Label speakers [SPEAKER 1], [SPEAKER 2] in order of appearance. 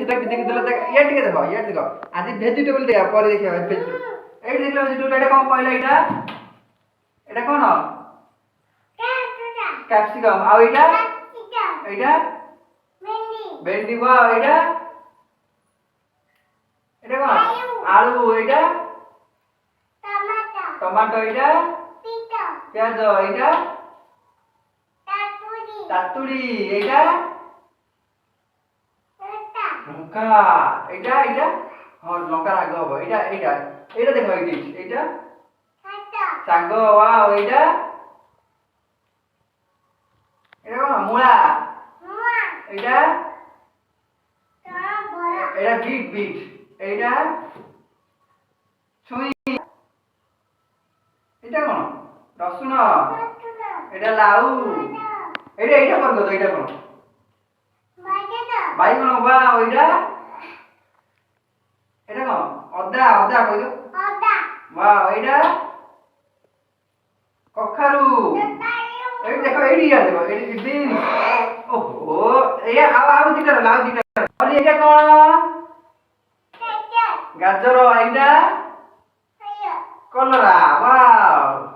[SPEAKER 1] দেখি দিলে দেখ ইয়া টিকে দেখো ইয়া দেখো আজি ভেজিটেবল দেয়া পরে দেখিবা ভেজিটেবল এই দেখলে ভেজিটেবল এটা কোন কইলা এটা কোন ক্যাপসিকাম আর এটা এটা ভেন্ডি বা এটা এটা কোন আলু এটা টমেটো এটা পেঁয়াজ এটা তাতুরি এটা লঙ্কা এটা এটা হ্যাঁ লঙ্কা রাগ হবে এটা এটা এটা দেখো এটা শাগ ওয়াও এটা এটা মূলা এটা এটা বিট এটা ছুঁই এটা কোন রসুন এটা লাউ এটা এটা কোন কত এটা কোন বাইগণ বা ওইটা এটা কোন অদা অদা কই দাও বা এটা কখারু এই দেখো এইডি আর দেখো এইডি বিন ওহো এই আও দিটা লাউ দিটা আর এটা কোন গাজর এইটা কলরা ওয়াও